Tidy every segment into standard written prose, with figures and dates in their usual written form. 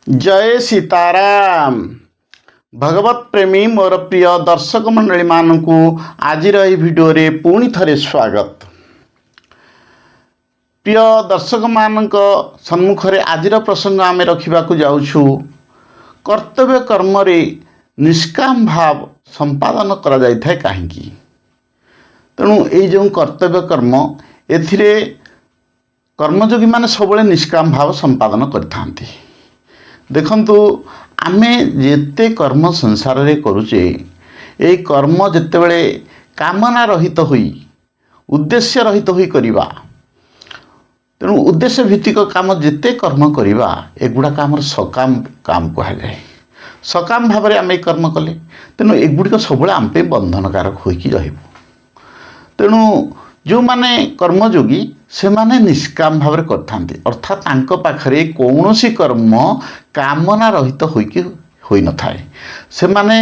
जय सीताराम। भगवत प्रेमी मोर प्रिय दर्शक मंडली मानू आज भिडियो पुणी थे स्वागत। प्रिय दर्शक मान सम्मुखें आज प्रसंग आम रखा जाऊँ कर्तव्य कर्म रे निष्काम भाव संपादन करा जाए कहीं। तेणु ये जो कर्तव्य कर्म ए कर्मयोगी मैंने सब निष्काम भाव संपादन करते। देखंतु आमे जेते कर्म संसार रे करुचे ये कर्म जेतेबेले कामना रहित हुई उद्देश्य रहित हुई करिबा। तेणु उद्देश्य भित्तिक काम जेते कर्म करिबा एगुड़ाक आमर सकाम काम कहा जाए। सकाम भाव में आम कर्म कले तेणु एगुड़िक सब आम पे बंधनकारक होइकी रहिबो। तेणु जो माने कर्मयोगी से माने निष्काम भाव में करथांती, अर्थात तांको पाखरे कौनसी कर्म कामना रहित होई न थाए। से माने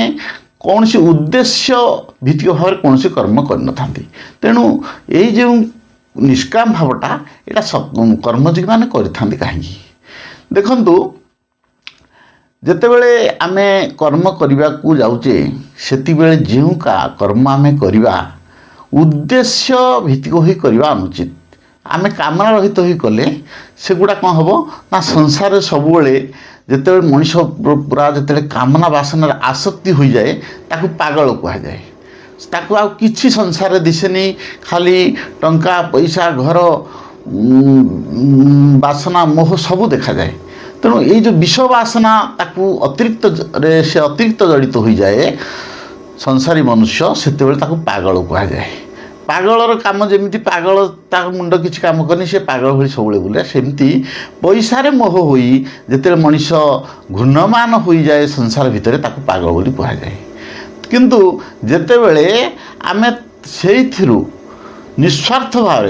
कौनसी उद्देश्य भित्तिक भाव में कौनसी कर्म कर न थांती। तेणु ये जो निष्काम भावटा यहाँ कर्मयोगी माने करथांती कहीं। देखंतु जेतेबेले आमे कर्म करने को जाऊचे सेति बेले जो का कर्म आमे करिबा उद्देश्य भित्तिक होई करवा अनुचित। आमे कामना रहित होई कले सेगुड़ा कौन हम ना संसार सबुले जिते मनीष पूरा जिते कामना बासनार आसक्ति हो जाए ताकू पागल कह जाए। ताकू आ किछि संसार दिसेनी, खाली टंका पैसा घर बासना मोह सबू देखा जाए। तेणु ये जो विष बासना ताकू अतिरिक्त रे से अतिरिक्त जड़ित हो जाए संसारी मनुष्य सेतेबेले ताकू पागल कह जाए। पागलर काम जमी पागल ता मुंड किसी काम करनी से पागल भाई सब बुले सेमती पैसारे मोह होई जिते मनीष घूर्णमान हो जाए संसार भितर ताकू पागल बोली कह जाए। किंतु जेतेबेले आमे सेइथिरु निस्वार्थ भाव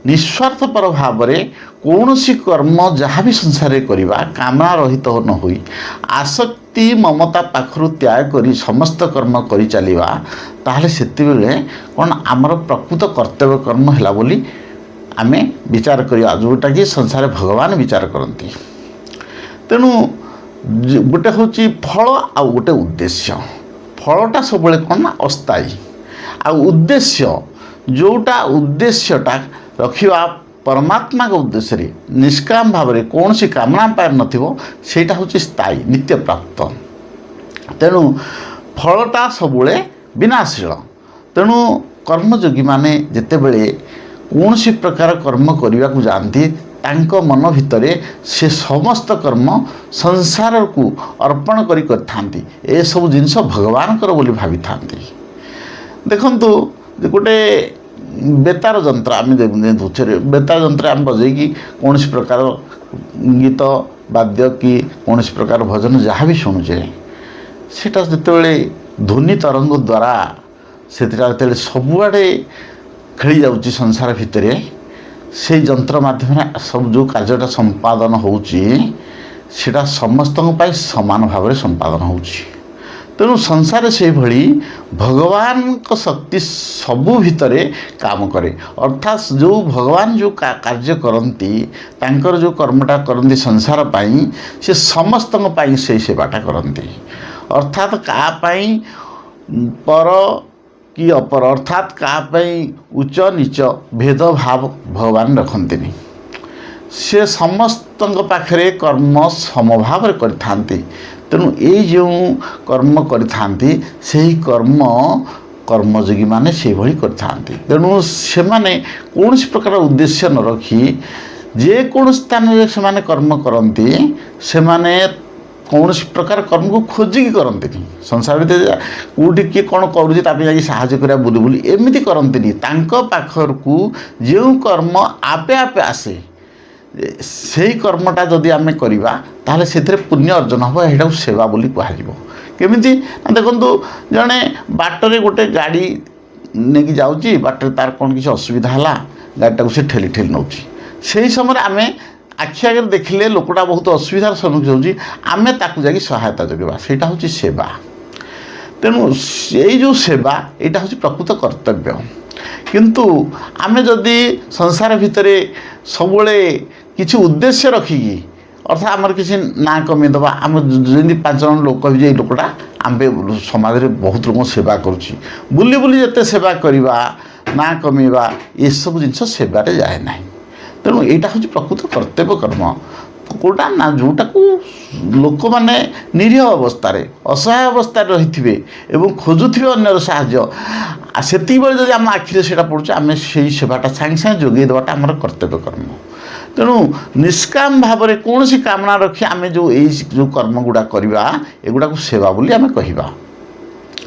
निस्वार्थपर भाव कौन सी कर्म जहाँ भी संसार करवा कामना रहित न होई आसक्ति ममता पाखरु त्याग करी समस्त कर्म करी चलिबा ताहले सेतिबेले कौन आमर प्रकृत कर्तव्य कर्म हैला बोली आमे विचार करिया, जोटा कि संसार भगवान विचार करती। तेणु गोटे हूँ फल आ गोटे उद्देश्य। फलटा सब कौन ना अस्थायी आ उद्देश्य जोटा उद्देश्यटा रखा परमात्मा के उद्देश्य रे निष्काम भाव में कौन सी कामना पार नथिबो सेटा हूँ स्थायी नित्य प्राप्त। तेणु फलटा सबुले विनाशील। तेणु कर्मयोगी माने जेतेबेले कौन सी प्रकार कर्म करने को जाती तांको मन भितर से समस्त कर्म संसार को अर्पण करथांती। ए सब जिनस भगवान कर बोली भावी थांती। देखंतु गोटे बेतार जंत्र आम बेतार जंत्र आम बजेगी कौन सी प्रकार गीत वाद्य कि कौन सी प्रकार भजन जहाँ भी शुणुचे सेटा जितेबाला ध्वनि तरंग द्वारा से सबुआड़े खेली जाऊँगी संसार भितर से जंत्र माध्यम सब जो कार्यटा संपादन होटा समस्त समान भाव में संपादन हो। तेणु संसार से भली भगवान को शक्ति सबू भितर काम करे। अर्थात जो भगवान जो कार्य करती तांकर जो कर्मटा करती संसार पाई से समस्त से सेवाटा करती। अर्थात का पाई पर कि अपर अर्थात का पाई उच्च नीच भेदभाव भगवान रखती से समस्त पाखरे कर्म समभाव करथांती। तेणु ये जो कर्म करथांती सही कर्म कर्मयोगी माने से भली करथांती। तेणु से माने कौन सी प्रकार उद्देश्य न रखी जे कौन स्थान में से माने कर्म करती से माने कौन सी प्रकार कर्म को खोजिकी करती। संसार भीतर कौटी किए कौन करुँच जाकि साहाଯ୍य करा बुली बुली एमती करती। तांको पाखरकू जो कर्म आपे आपे आसे से कर्मटा जदि आम करवा ताहले से पुण्य अर्जन हम यहाँ सेवा बोली कहुब। केमिति देखु जड़े बाटरे गोटे गाड़ी नहीं जाऊँगी बाटर तार कौन किसी असुविधा है गाड़ीटा से ठेली ठेली नौ से समय आम आखि आगे देखिले लोकटा बहुत असुविधार सम्मुखीन होमें ताकू जा सहायता जगेबा सेटा हूँ सेवा। तेणु ये जो सेवा यहाँ हूँ प्रकृत कर्तव्य। किंतु आमे जदि संसार भितर सबुले किसी उद्देश्य रखिकी ଅର୍ଥାତ୍ ଆମର କିଛି ନାଁ କମେଇଦେବା। ଆମେ ଯେମିତି 5 ଜଣ ଲୋକ କହିବେ ଯେ ଏଇ ଲୋକଟା ଆମେ ସମାଜରେ ବହୁତ ଲୋକଙ୍କ ସେବା କରୁଛି, ବୁଲି ବୁଲି ଯେତେ ସେବା କରିବା, ନାଁ କମେଇବା, ଏସବୁ ଜିନିଷ ସେବାରେ ଯାଏ ନାହିଁ। ତେଣୁ ଏଇଟା ହେଉଛି ପ୍ରକୃତ କର୍ତ୍ତବ୍ୟ କର୍ମ। କେଉଁଟା ନା ଯେଉଁଟାକୁ ଲୋକମାନେ ନିରୀହ ଅବସ୍ଥାରେ, ଅସହାୟ ଅବସ୍ଥାରେ ରହିଥିବେ ଏବଂ ଖୋଜୁଥିବେ ଅନ୍ୟର ସାହାଯ୍ୟ, ସେତିକିବେଳେ ଯଦି ଆମ ଆଖିରେ ସେଇଟା ପଡ଼ୁଛି, ଆମେ ସେଇ ସେବାଟା ସାଙ୍ଗେ ସାଙ୍ଗେ ଯୋଗାଇ ଦେବାଟା ଆମର କର୍ତ୍ତବ୍ୟ କର୍ମ। ତେଣୁ ନିଷ୍କାମ ଭାବରେ କୌଣସି କାମନା ରଖି ଆମେ ଯେଉଁ କର୍ମ ଗୁଡ଼ା କରିବା, ଏଗୁଡ଼ାକୁ ସେବା ବୋଲି ଆମେ କହିବା।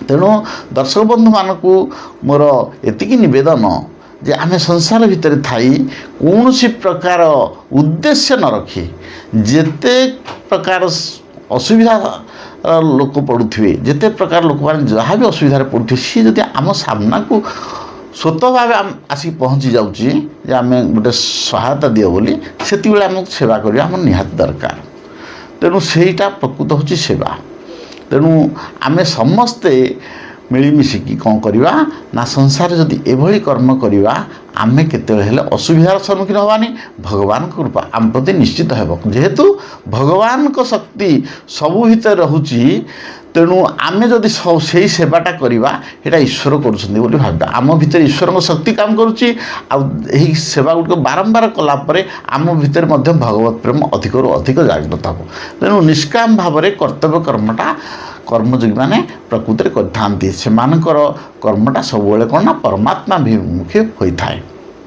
ତେଣୁ ଦର୍ଶକ ବନ୍ଧୁମାନଙ୍କୁ ମୋର ଏତିକି ନିବେଦନ ଯେ ଆମେ ସଂସାର ଭିତରେ ଥାଇ କୌଣସି ପ୍ରକାର ଉଦ୍ଦେଶ୍ୟ ନ ରଖି, ଯେତେ ପ୍ରକାର ଅସୁବିଧା ଲୋକ ପଡ଼ୁଥିବେ, ଯେତେ ପ୍ରକାର ଲୋକମାନେ ଯାହା ବି ଅସୁବିଧାରେ ପଡ଼ୁଥିବେ, ସିଏ ଯଦି ଆମ ସାମ୍ନାକୁ ସ୍ୱତଃ ଭାବେ ଆସିକି ପହଞ୍ଚି ଯାଉଛି ଯେ ଆମେ ଗୋଟେ ସହାୟତା ଦିଅ ବୋଲି, ସେତିକିବେଳେ ଆମକୁ ସେବା କରିବା ଆମର ନିହାତି ଦରକାର। ତେଣୁ ସେଇଟା ପ୍ରକୃତ ହେଉଛି ସେବା। ତେଣୁ ଆମେ ସମସ୍ତେ ମିଳିମିଶିକି କ'ଣ କରିବା ନା, ସଂସାରରେ ଯଦି ଏଭଳି କର୍ମ କରିବା, ଆମେ କେତେବେଳେ ହେଲେ ଅସୁବିଧାର ସମ୍ମୁଖୀନ ହେବାନି। ଭଗବାନଙ୍କ କୃପା ଆମ ପ୍ରତି ନିଶ୍ଚିତ ହେବ। ଯେହେତୁ ଭଗବାନଙ୍କ ଶକ୍ତି ସବୁ ଭିତରେ ରହୁଛି, ତେଣୁ ଆମେ ଯଦି ସେଇ ସେବାଟା କରିବା, ସେଇଟା ଈଶ୍ୱର କରୁଛନ୍ତି ବୋଲି ଭାବିବା। ଆମ ଭିତରେ ଈଶ୍ୱରଙ୍କ ଶକ୍ତି କାମ କରୁଛି, ଆଉ ଏହି ସେବା ଗୁଡ଼ିକ ବାରମ୍ବାର କଲା ପରେ ଆମ ଭିତରେ ମଧ୍ୟ ଭଗବତ ପ୍ରେମ ଅଧିକରୁ ଅଧିକ ଜାଗ୍ରତ ହେବ। ତେଣୁ ନିଷ୍କାମ ଭାବରେ କର୍ତ୍ତବ୍ୟ କର୍ମଟା କର୍ମଯୋଗୀମାନେ ପ୍ରକୃତିରେ କରିଥାନ୍ତି। ସେମାନଙ୍କର କର୍ମଟା ସବୁବେଳେ କ'ଣ ନା ପରମାତ୍ମାଭିମୁଖୀ ହୋଇଥାଏ।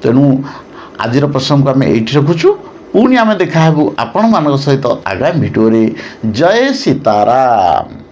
ତେଣୁ ଆଜିର ପ୍ରସଙ୍ଗକୁ ଆମେ ଏଇଠି ରଖୁଛୁ। ପୁଣି ଆମେ ଦେଖା ହେବୁ ଆପଣମାନଙ୍କ ସହିତ ଆଗାମୀ ଭିଡ଼ିଓରେ। ଜୟ ସୀତାରାମ।